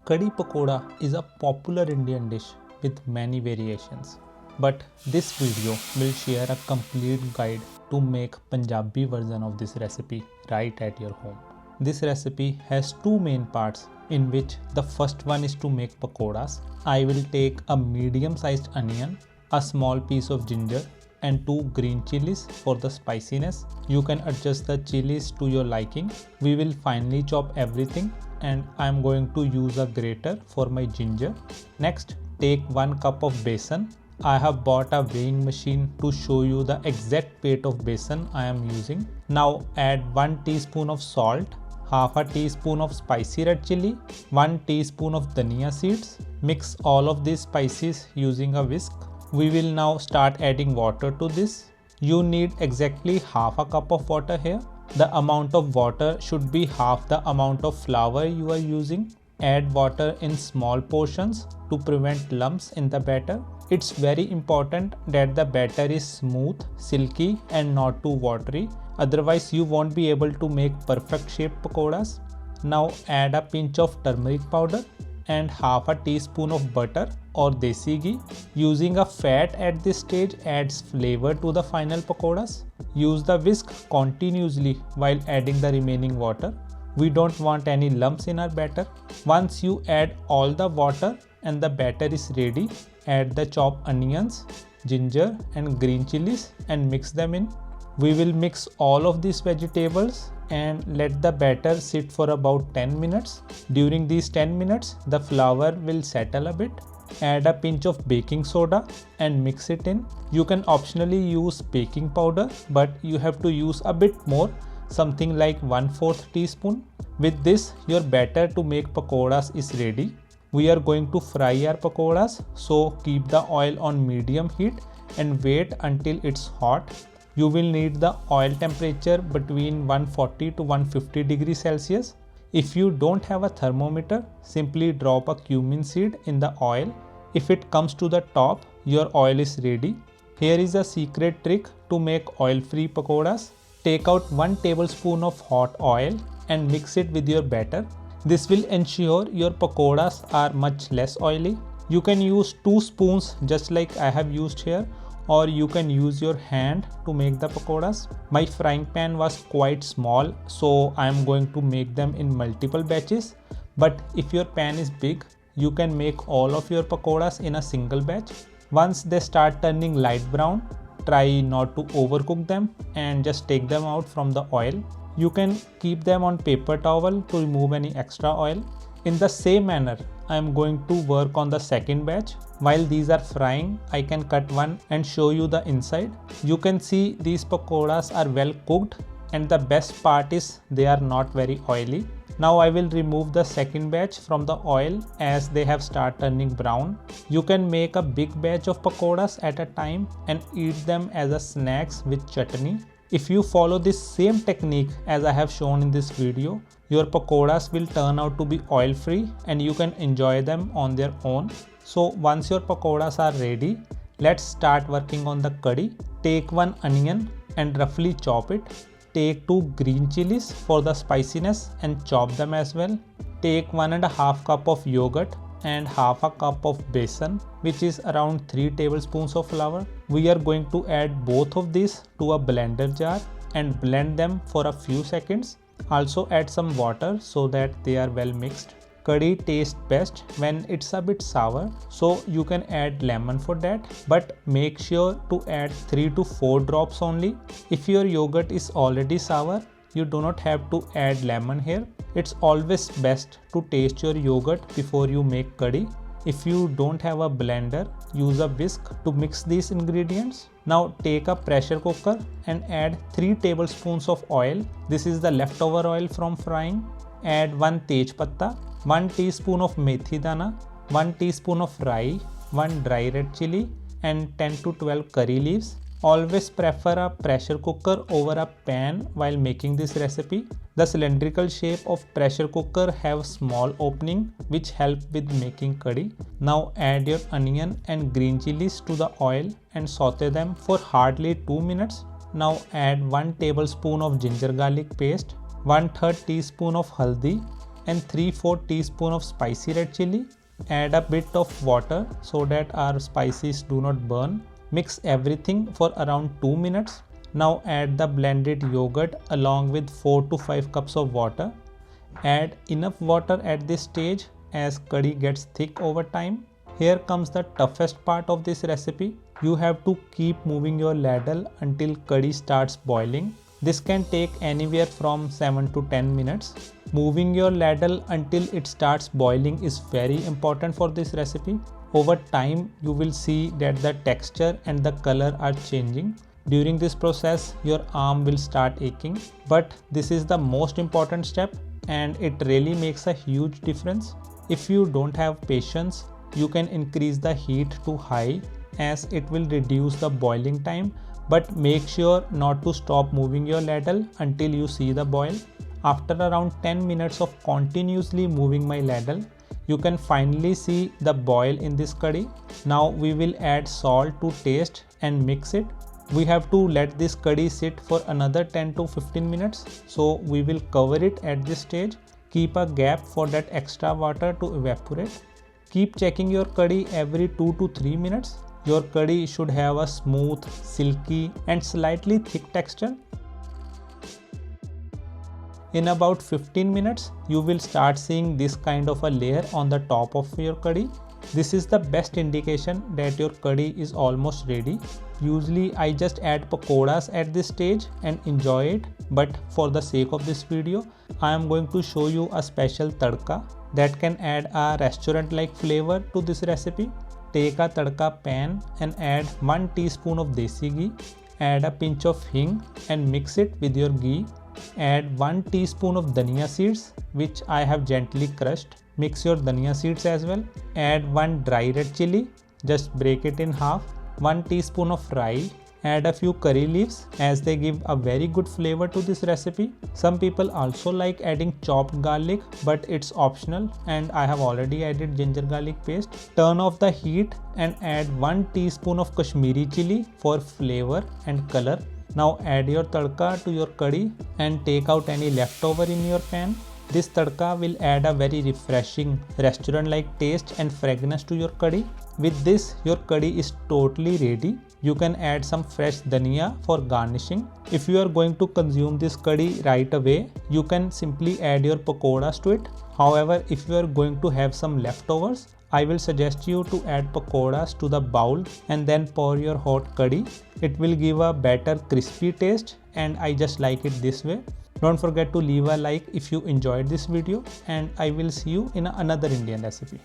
Kadhi Pakora is a popular Indian dish with many variations. But this video will share a complete guide to make Punjabi version of this recipe right at your home. This recipe has two main parts in which the first one is to make pakoras. I will take a medium sized onion, a small piece of ginger and 2 green chilies for the spiciness. You can adjust the chilies to your liking. We will finely chop everything and I am going to use a grater for my ginger. Next, take 1 cup of besan. I have bought a weighing machine to show you the exact weight of besan I am using. Now add 1 teaspoon of salt, half a teaspoon of spicy red chili, 1 teaspoon of dhania seeds. Mix all of these spices using a whisk. We will now start adding water to this. You need exactly half a cup of water here. The amount of water should be half the amount of flour you are using. Add water in small portions to prevent lumps in the batter. It's very important that the batter is smooth, silky and not too watery. Otherwise you won't be able to make perfect shaped pakoras. Now add a pinch of turmeric powder and half a teaspoon of butter or desi ghee. Using a fat at this stage adds flavor to the final pakoras. Use the whisk continuously while adding the remaining water. We don't want any lumps in our batter. Once you add all the water and the batter is ready, add the chopped onions, ginger and green chilies and mix them in. We will mix all of these vegetables and let the batter sit for about 10 minutes. During these 10 minutes, the flour will settle a bit. Add a pinch of baking soda and mix it in. You can optionally use baking powder, but you have to use a bit more, something like 1/4 teaspoon. With this, your batter to make pakoras is ready. We are going to fry our pakoras, so keep the oil on medium heat and wait until it's hot. You will need the oil temperature between 140 to 150 degrees Celsius. If you don't have a thermometer, simply drop a cumin seed in the oil. If it comes to the top, your oil is ready. Here is a secret trick to make oil-free pakoras. Take out 1 tablespoon of hot oil and mix it with your batter. This will ensure your pakoras are much less oily. You can use 2 spoons just like I have used here, or you can use your hand to make the pakoras. My frying pan was quite small, so I am going to make them in multiple batches. But if your pan is big, you can make all of your pakoras in a single batch. Once they start turning light brown, try not to overcook them and just take them out from the oil. You can keep them on paper towel to remove any extra oil. In the same manner, I am going to work on the second batch. While these are frying, I can cut one and show you the inside. You can see these pakoras are well cooked and the best part is they are not very oily. Now I will remove the second batch from the oil as they have started turning brown. You can make a big batch of pakoras at a time and eat them as a snacks with chutney. If you follow this same technique as I have shown in this video, your pakoras will turn out to be oil free and you can enjoy them on their own. So once your pakoras are ready, let's start working on the curry. Take 1 onion and roughly chop it. Take 2 green chilies for the spiciness and chop them as well. Take 1.5 cup of yogurt and half a cup of besan, which is around 3 tablespoons of flour. We are going to add both of these to a blender jar and blend them for a few seconds. Also add some water so that they are well mixed. Curry tastes best when it's a bit sour, so you can add lemon for that, but make sure to add 3 to 4 drops only. If your yogurt is already sour, you do not have to add lemon here. It's always best to taste your yogurt before you make curry. If you don't have a blender, use a whisk to mix these ingredients. Now take a pressure cooker and add 3 tablespoons of oil. This is the leftover oil from frying. Add 1 tej patta, 1 teaspoon of methi dana, 1 teaspoon of rye, 1 dry red chili and 10 to 12 curry leaves. Always prefer a pressure cooker over a pan while making this recipe. The cylindrical shape of pressure cooker have small opening which help with making curry. Now add your onion and green chilies to the oil and saute them for hardly 2 minutes. Now add 1 tablespoon of ginger garlic paste, 1/3 teaspoon of haldi and 3/4 teaspoon of spicy red chili. Add a bit of water so that our spices do not burn. Mix everything for around 2 minutes. Now add the blended yogurt along with 4 to 5 cups of water. Add enough water at this stage as curry gets thick over time. Here comes the toughest part of this recipe. You have to keep moving your ladle until curry starts boiling. This can take anywhere from 7 to 10 minutes. Moving your ladle until it starts boiling is very important for this recipe. Over time, you will see that the texture and the color are changing. During this process, your arm will start aching. But this is the most important step and it really makes a huge difference. If you don't have patience, you can increase the heat to high as it will reduce the boiling time, but make sure not to stop moving your ladle until you see the boil. After around 10 minutes of continuously moving my ladle, you can finally see the boil in this curry. Now we will add salt to taste and mix it. We have to let this curry sit for another 10 to 15 minutes, so we will cover it at this stage. Keep a gap for that extra water to evaporate. Keep checking your curry every 2 to 3 minutes. Your curry should have a smooth, silky and slightly thick texture. In about 15 minutes, you will start seeing this kind of a layer on the top of your curry. This is the best indication that your curry is almost ready. Usually I just add pakoras at this stage and enjoy it, but for the sake of this video, I am going to show you a special tadka that can add a restaurant-like flavor to this recipe. Take a tadka pan and add 1 teaspoon of desi ghee. Add a pinch of hing and mix it with your ghee. Add 1 teaspoon of dhania seeds, which I have gently crushed. Mix your dhania seeds as well. Add 1 dry red chili, just break it in half. 1 teaspoon of rye. Add a few curry leaves as they give a very good flavor to this recipe. Some people also like adding chopped garlic, but it's optional and I have already added ginger garlic paste. Turn off the heat and add 1 teaspoon of Kashmiri chili for flavor and color. Now add your tadka to your curry and take out any leftover in your pan. This tadka will add a very refreshing restaurant-like taste and fragrance to your curry. With this, your curry is totally ready. You can add some fresh dhania for garnishing. If you are going to consume this curry right away, you can simply add your pakoras to it. However, if you are going to have some leftovers, I will suggest you to add pakoras to the bowl and then pour your hot curry. It will give a better crispy taste and I just like it this way. Don't forget to leave a like if you enjoyed this video and I will see you in another Indian recipe.